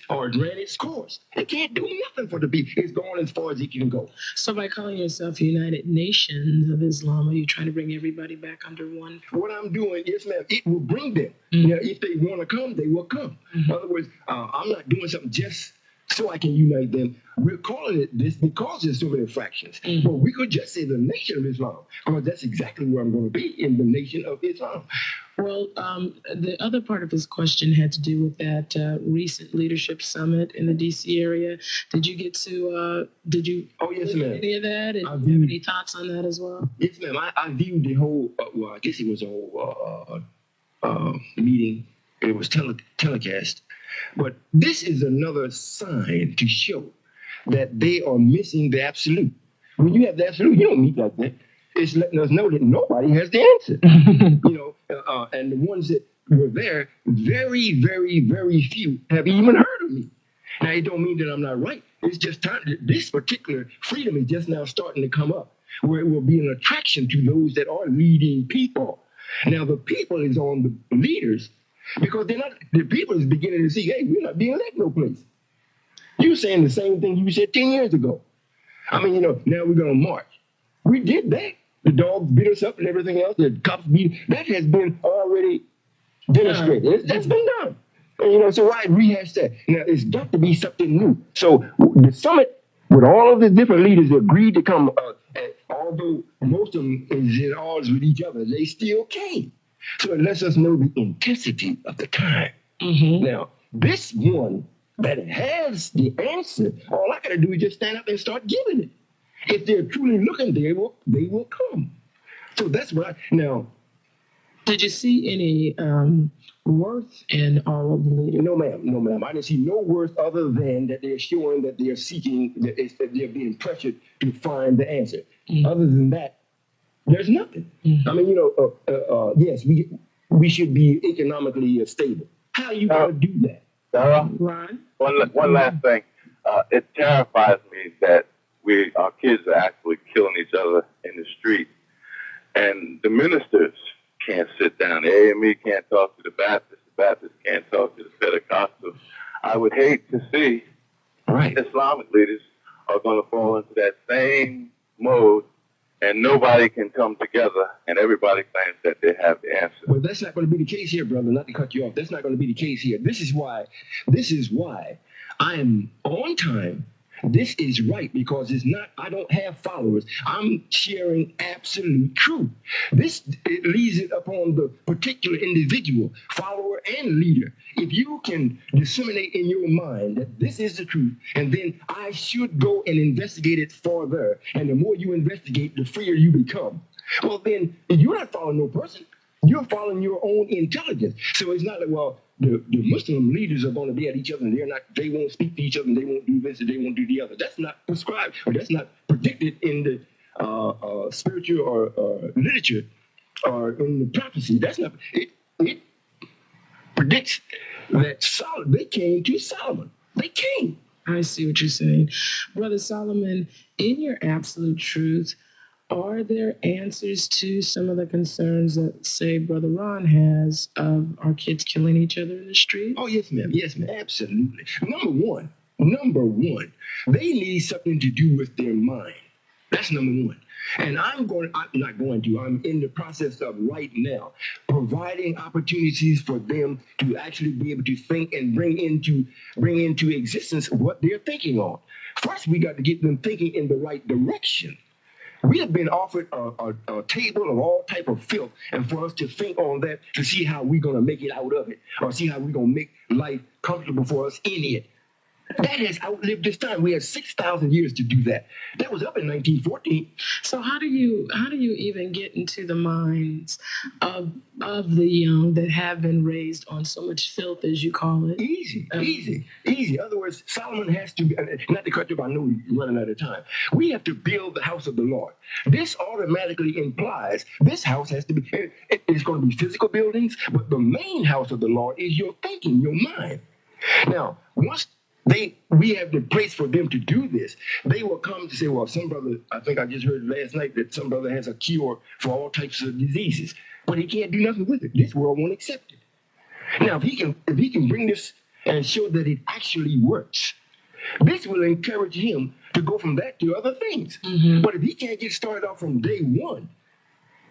[SPEAKER 4] ran its course. It can't do nothing for the people. It's gone as far as it can go.
[SPEAKER 2] So by calling yourself United Nations of Islam, are you trying to bring everybody back under one?
[SPEAKER 4] What I'm doing, yes, ma'am, it will bring them. Mm-hmm. Now, if they want to come, they will come. Mm-hmm. In other words, I'm not doing something just so I can unite them. We're calling it this because there's so many fractions. Mm-hmm. But we could just say the Nation of Islam, because that's exactly where I'm going to be, in the Nation of Islam.
[SPEAKER 2] Well, the other part of his question had to do with that recent leadership summit in the D.C. area. Did you get to,
[SPEAKER 4] Oh, yes, ma'am.
[SPEAKER 2] Any of that? And do you have any thoughts on that as well?
[SPEAKER 4] Yes, ma'am. I viewed the whole, I guess it was a whole meeting. It was telecast. But this is another sign to show that they are missing the absolute. When you have the absolute, you don't meet like that. It's letting us know that nobody has the answer. And the ones that were there, very, very, very few have even heard of me. Now, it don't mean that I'm not right. It's just time that this particular freedom is just now starting to come up, where it will be an attraction to those that are leading people. Now, the people is on the leaders, because the people is beginning to see, hey, we're not being led no place. You're saying the same thing you said 10 years ago. I mean, now we're going to march. We did that. The dogs beat us up and everything else. The cops beat. That has been already demonstrated. That's been done. And, so why rehash that? Now, it's got to be something new. So the summit, with all of the different leaders that agreed to come, although most of them is at odds with each other, they still came. So it lets us know the intensity of the time. Mm-hmm. Now, this one that has the answer, all I got to do is just stand up and start giving it. If they're truly looking, they will come. So that's what now.
[SPEAKER 2] Did you see any worth in all of the leaders?
[SPEAKER 4] No, ma'am. I didn't see no worth other than that they're showing that they're seeking, that they're being pressured to find the answer. Mm-hmm. Other than that, there's nothing. Mm-hmm. I mean, yes, we should be economically stable. How are you going to do that?
[SPEAKER 7] Sarah?
[SPEAKER 2] Ron?
[SPEAKER 7] One last thing. It terrifies me that our kids are actually killing each other in the street. And the ministers can't sit down. The AME can't talk to the Baptists can't talk to the Pentecostals. I would hate to see Islamic leaders are going to fall into that same mode, and nobody can come together, and everybody claims that they have the answer.
[SPEAKER 4] Well, that's not going to be the case here, brother. Not to cut you off. That's not going to be the case here. This is why I am on time. This is right, because I don't have followers. I'm sharing absolute truth. It leaves it upon the particular individual, follower and leader. If you can disseminate in your mind that this is the truth, and then I should go and investigate it further, and the more you investigate, the freer you become. Well, then you're not following no person. You're following your own intelligence. So it's not like, well, the Muslim leaders are going to be at each other and they won't speak to each other and they won't do this and they won't do the other. That's not prescribed, or that's not predicted in the spiritual or literature or in the prophecy. That's not, it predicts that they came to Solomon. They came.
[SPEAKER 2] I see what you're saying. Brother Solomon, in your absolute truth, are there answers to some of the concerns that, say, Brother Ron has of our kids killing each other in the street?
[SPEAKER 4] Oh, yes, ma'am. Yes, ma'am. Absolutely. Number one, they need something to do with their mind. That's number one. And I'm in the process of right now providing opportunities for them to actually be able to think and bring into existence what they're thinking on. First, we got to get them thinking in the right direction. We have been offered a table of all type of filth, and for us to think on that to see how we're going to make it out of it, or see how we're going to make life comfortable for us in it. That has outlived this time. We had 6,000 years to do that. That was up in 1914.
[SPEAKER 2] So how do you even get into the minds of the young that have been raised on so much filth, as you call it?
[SPEAKER 4] Easy. In other words, Solomon has to, not to cut you off, I know we're running out of time. We have to build the house of the Lord. This automatically implies this house has to be, it's going to be physical buildings, but the main house of the Lord is your thinking, your mind. Now, once we have the place for them to do this, they will come to say, well, some brother, I think I just heard last night that some brother has a cure for all types of diseases, but he can't do nothing with it. This world won't accept it. Now, if he can bring this and show that it actually works, this will encourage him to go from that to other things. Mm-hmm. But if he can't get started off from day one,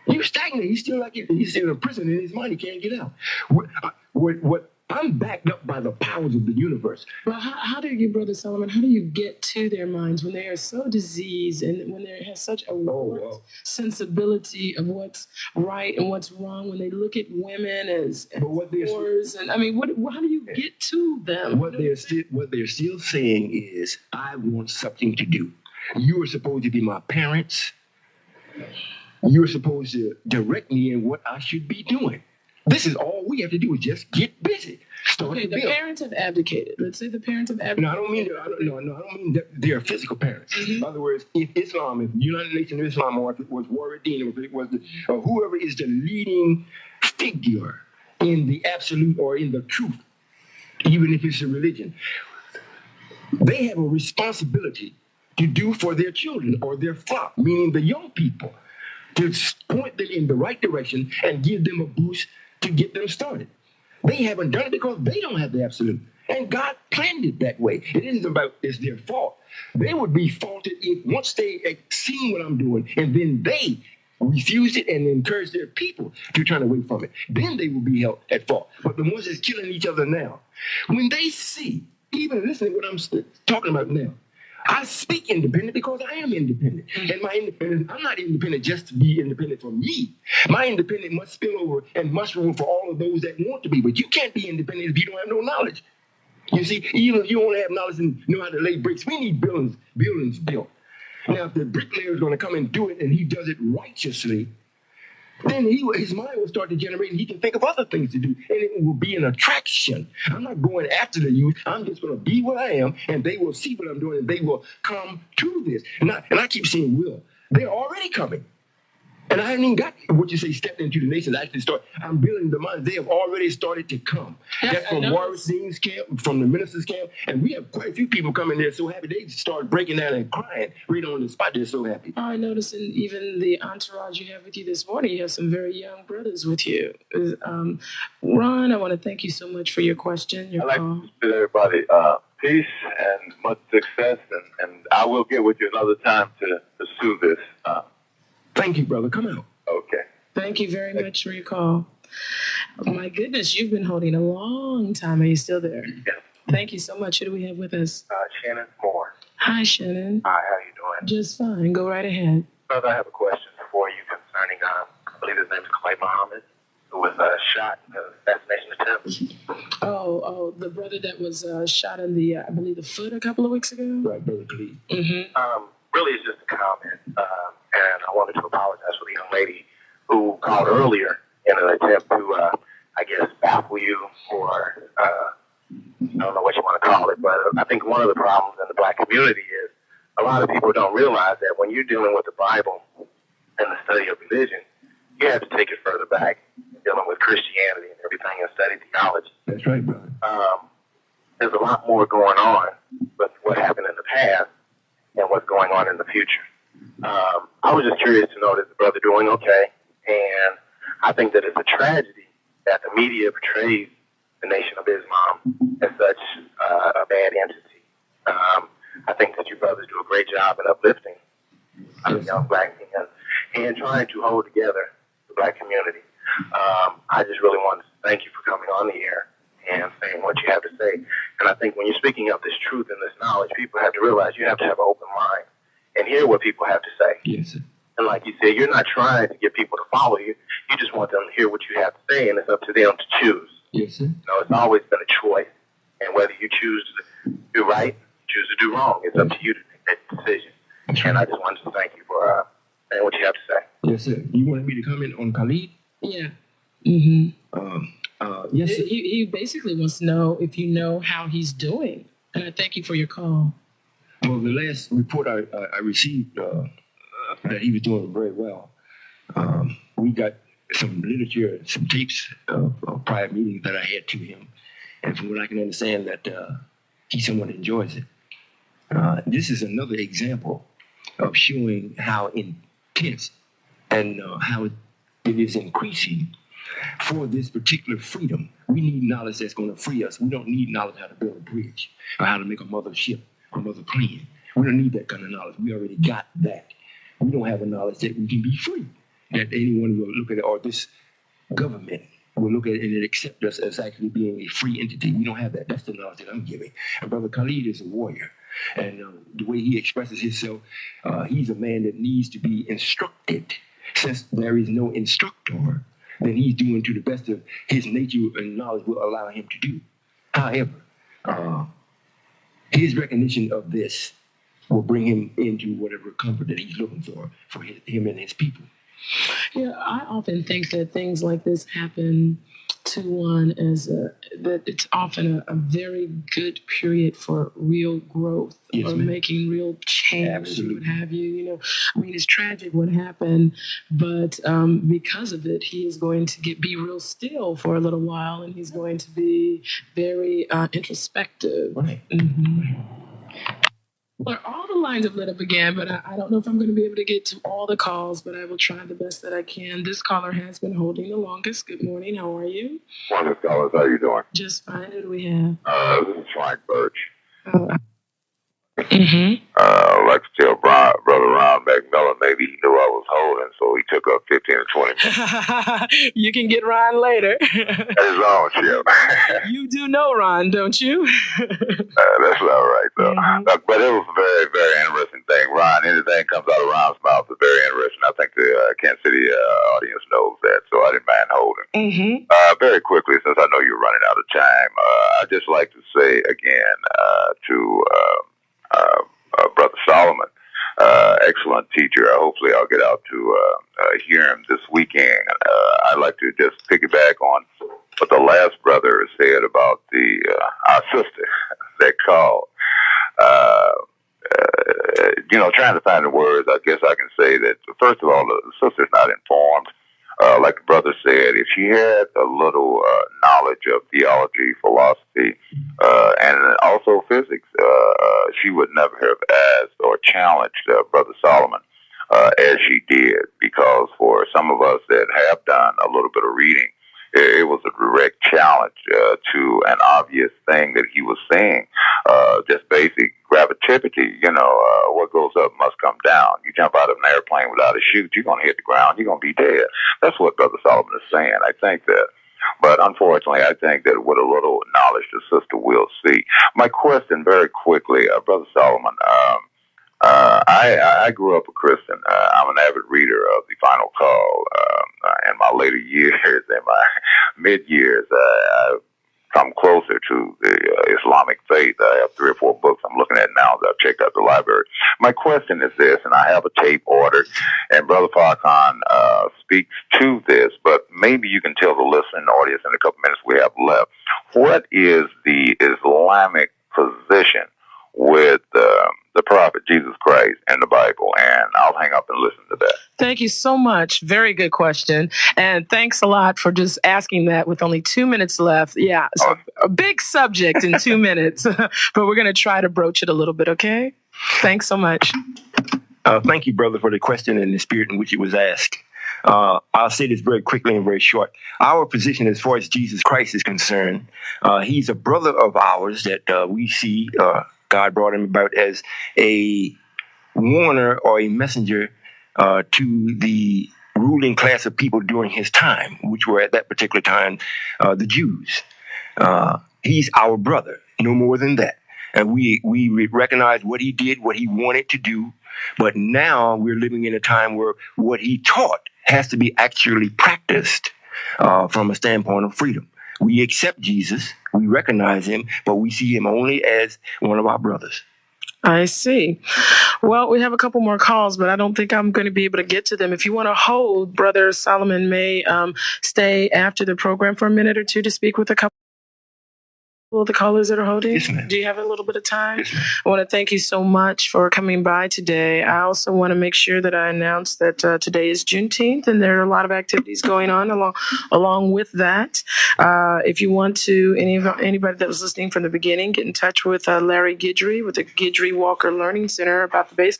[SPEAKER 4] you stagnate. He's still in a prison in his mind. He can't get out. What I'm backed up by the powers of the universe.
[SPEAKER 2] Well, how do you, Brother Solomon, how do you get to their minds when they are so diseased and when they have such a sensibility of what's right and what's wrong, when they look at women as whores? And I mean, how do you get to them?
[SPEAKER 4] What they're still saying is, I want something to do. You are supposed to be my parents. You're supposed to direct me in what I should be doing. This is all we have to do is just get busy.
[SPEAKER 2] The parents have abdicated. Let's say the parents have abdicated.
[SPEAKER 4] No, I don't mean that they're physical parents. Mm-hmm. In other words, if Islam, if United Nations of Islam, or if it was Warren, or if it was or whoever is the leading figure in the absolute or in the truth, even if it's a religion, they have a responsibility to do for their children or their flock, meaning the young people, to point them in the right direction and give them a boost to get them started. They haven't done it because they don't have the absolute. And God planned it that way. It isn't about it's their fault. They would be faulted if once they seen what I'm doing and then they refused it and encouraged their people to turn away from it. Then they will be held at fault. But the ones that's killing each other now, when they see, even listen to what I'm talking about now, I speak independent because I am independent. And my independence, I'm not independent just to be independent for me. My independence must spill over and mushroom for all of those that want to be. But you can't be independent if you don't have no knowledge. You see, even if you only have knowledge and know how to lay bricks, we need buildings built. Now, if the bricklayer is going to come and do it and he does it righteously, then his mind will start to generate and he can think of other things to do. And it will be an attraction. I'm not going after the youth. I'm just going to be what I am and they will see what I'm doing and they will come to this. And I keep saying will. They're already coming. And I haven't even got what you say stepped into the nation. I actually I'm building the minds. They have already started to come. That's from Morris Dean's camp, from the minister's camp. And we have quite a few people coming there so happy. They start breaking down and crying right on the spot. They're so happy.
[SPEAKER 2] I noticed in even the entourage you have with you this morning, you have some very young brothers with you. Ron, I want to thank you so much for your question.
[SPEAKER 7] I'd like to bid everybody peace and much success. And I will get with you another time to pursue this.
[SPEAKER 4] Thank you, brother. Come out.
[SPEAKER 7] Okay.
[SPEAKER 2] Thank you very much for your call. Oh, my goodness, you've been holding a long time. Are you still there?
[SPEAKER 7] Yes.
[SPEAKER 2] Thank you so much. Who do we have with us?
[SPEAKER 7] Shannon Moore.
[SPEAKER 2] Hi, Shannon.
[SPEAKER 7] Hi, how you doing?
[SPEAKER 2] Just fine. Go right ahead.
[SPEAKER 7] Brother, I have a question for you concerning, I believe his name is Clay Muhammad, who was shot in the assassination attempt.
[SPEAKER 2] Oh, the brother that was shot in the, I believe, the foot a couple of weeks ago?
[SPEAKER 4] Right, Brother Clee.
[SPEAKER 2] Mm-hmm.
[SPEAKER 7] Really, it's just a comment. And I wanted to apologize for the young lady who called earlier in an attempt to, I guess, baffle you or I don't know what you want to call it. But I think one of the problems in the black community is a lot of people don't realize that when you're dealing with the Bible and the study of religion, you have to take it further back, dealing with Christianity and everything and study theology.
[SPEAKER 4] That's right, brother.
[SPEAKER 7] There's a lot more going on with what happened in the past and what's going on in the future. I was just curious to know that the brother doing okay, and I think that it's a tragedy that the media portrays the Nation of Islam as such a bad entity. I think that you brothers do a great job in uplifting young black men and trying to hold together the black community. I just really wanted to thank you for coming on the air and saying what you have to say. And I think when you're speaking of this truth and this knowledge, people have to realize you have to have an open mind and hear what people have to say.
[SPEAKER 4] Yes, sir.
[SPEAKER 7] And like you said, you're not trying to get people to follow you. You just want them to hear what you have to say, and it's up to them to choose.
[SPEAKER 4] Yes, sir.
[SPEAKER 7] You know, it's always been a choice. And whether you choose to do right, choose to do wrong, it's up to you to make that decision. And I just wanted to thank you for saying what you have to say.
[SPEAKER 8] Yes, sir. You wanted me to comment on Khalid?
[SPEAKER 2] Yeah. Mm-hmm.
[SPEAKER 8] Yes, sir.
[SPEAKER 2] He basically wants to know if you know how he's doing. And I thank you for your call.
[SPEAKER 8] Well, the last report I received that he was doing very well. We got some literature, some tapes of prior meetings that I had to him. And from what I can understand, that he's someone that enjoys it. This is another example of showing how intense and how it is increasing for this particular freedom. We need knowledge that's going to free us. We don't need knowledge how to build a bridge or how to make a mother ship or mother plane. We don't need that kind of knowledge. We already got that. We don't have a knowledge that we can be free, that anyone will look at it, or this government will look at it and accept us as actually being a free entity. We don't have that. That's the knowledge that I'm giving. And Brother Khalid is a warrior. And the way he expresses himself, he's a man that needs to be instructed. Since there is no instructor, then he's doing to the best of his nature and knowledge will allow him to do. However, his recognition of this will bring him into whatever comfort that he's looking for him and his people.
[SPEAKER 2] Yeah, I often think that things like this happen to one that it's often a very good period for real growth,
[SPEAKER 8] yes,
[SPEAKER 2] or making real change.
[SPEAKER 8] Absolutely.
[SPEAKER 2] What have you. You know, I mean, it's tragic what happened, but because of it, he is going to be real still for a little while, and he's going to be very introspective.
[SPEAKER 8] Right.
[SPEAKER 2] Mm-hmm. Well, all the lines have lit up again, but I don't know if I'm going to be able to get to all the calls, but I will try the best that I can. This caller has been holding the longest. Good morning. How are you?
[SPEAKER 7] Morning, scholars. How you doing?
[SPEAKER 2] Just fine. Who do we have?
[SPEAKER 7] This is Frank Birch.
[SPEAKER 2] Mm-hmm.
[SPEAKER 7] I'd like to tell Brother Ron McMillan maybe he knew I was holding, so he took up 15 or 20 minutes.
[SPEAKER 2] You can get Ron later.
[SPEAKER 7] At his own ship.
[SPEAKER 2] You do know Ron, don't you?
[SPEAKER 7] That's all right, though.
[SPEAKER 2] Mm-hmm.
[SPEAKER 7] But it was a very, very interesting thing. Ron, anything comes out of Ron's mouth is very interesting. I think the Kansas City audience knows that, so I didn't mind holding.
[SPEAKER 2] Mm-hmm.
[SPEAKER 7] Very quickly, since I know you're running out of time, I'd just like to say again to Brother Solomon, excellent teacher. Hopefully I'll get out to hear him this weekend. I'd like to just piggyback on what the last brother said about our sister that called. Trying to find the words, I guess I can say that, first of all, the sister's not informed. Like the brother said, if she had a little knowledge of theology, philosophy, and also physics, she would never have asked or challenged Brother Solomon as she did, because for some of us that have done a little bit of reading, it was a direct challenge to an obvious thing that he was saying. Just basic gravitivity, what goes up must come down. You jump out of an airplane without a chute, you're going to hit the ground, you're going to be dead. That's what Brother Solomon is saying. I think that. But unfortunately, I think that with a little knowledge, the sister will see. My question very quickly, Brother Solomon, I grew up a Christian. I'm an avid reader of the Final Call. In my later years, in my mid-years, I've come closer to the Islamic faith. I have 3 or 4 books I'm looking at now that I've checked out the library. My question is this, and I have a tape ordered, and Brother Farrakhan speaks to this, but maybe you can tell the listening audience in a couple minutes we have left. What is the Islamic position with the prophet Jesus Christ and the Bible? And I'll hang up and listen to that.
[SPEAKER 2] Thank you so much. Very good question. And thanks a lot for just asking that with only 2 minutes left. Yeah, so a big subject in 2 minutes, but we're going to try to broach it a little bit, okay? Thanks so much.
[SPEAKER 8] Thank you, brother, for the question and the spirit in which it was asked. I'll say this very quickly and very short. Our position as far as Jesus Christ is concerned, he's a brother of ours that we see God brought him about as a warner or a messenger to the ruling class of people during his time, which were at that particular time the Jews. He's our brother, no more than that. And we recognize what he did, what he wanted to do. But now we're living in a time where what he taught has to be actually practiced from a standpoint of freedom. We accept Jesus, we recognize him, but we see him only as one of our brothers.
[SPEAKER 2] I see. Well, we have a couple more calls, but I don't think I'm going to be able to get to them. If you want to hold, Brother Solomon may stay after the program for a minute or two to speak with a couple of the callers that are holding.
[SPEAKER 8] Yes, ma'am.
[SPEAKER 2] Do you have a little bit of time?
[SPEAKER 8] Yes, ma'am.
[SPEAKER 2] I want to thank you so much for coming by today. I also want to make sure that I announce that today is Juneteenth, and there are a lot of activities going on along with that. If you want to, anybody that was listening from the beginning, get in touch with Larry Guidry with the Guidry Walker Learning Center about the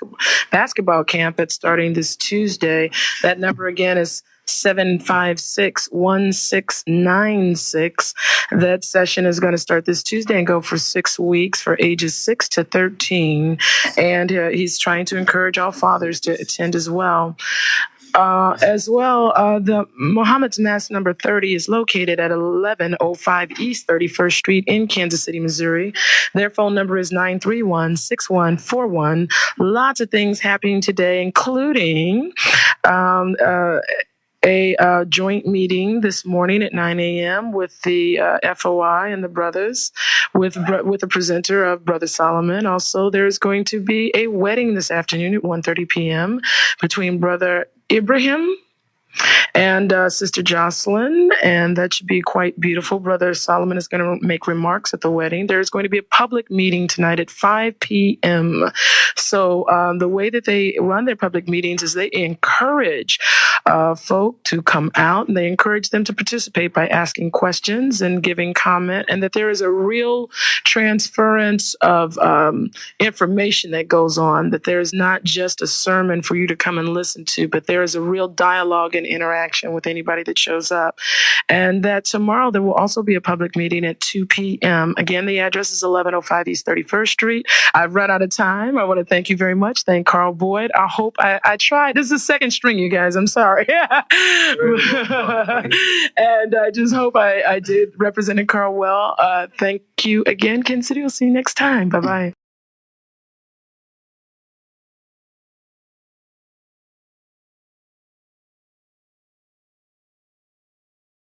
[SPEAKER 2] basketball camp that's starting this Tuesday. That number again is 756-1696. That session is going to start this Tuesday and go for 6 weeks for ages 6 to 13. And he's trying to encourage all fathers to attend as well. The Muhammad's Mass number 30 is located at 1105 East 31st Street in Kansas City, Missouri. Their phone number is 931-6141. Lots of things happening today, including a joint meeting this morning at 9 a.m. with the FOI and the brothers, with the presenter of Brother Solomon. Also, there's going to be a wedding this afternoon at 1:30 p.m. between Brother Ibrahim and Sister Jocelyn, and that should be quite beautiful. Brother Solomon is going to make remarks at the wedding. There's going to be a public meeting tonight at 5 p.m. So the way that they run their public meetings is they encourage folk to come out, and they encourage them to participate by asking questions and giving comment, and that there is a real transference of information that goes on, that there is not just a sermon for you to come and listen to, but there is a real dialogue and interaction with anybody that shows up. And that tomorrow there will also be a public meeting at 2 p.m. Again, the address is 1105 East 31st Street. I've run out of time. I want to thank you very much. Thank Carl Boyd. I hope I tried. This is the second string, you guys. I'm sorry. And I just hope I did represent Carl well. Thank you again, Kansas City. We'll see you next time. Bye-bye.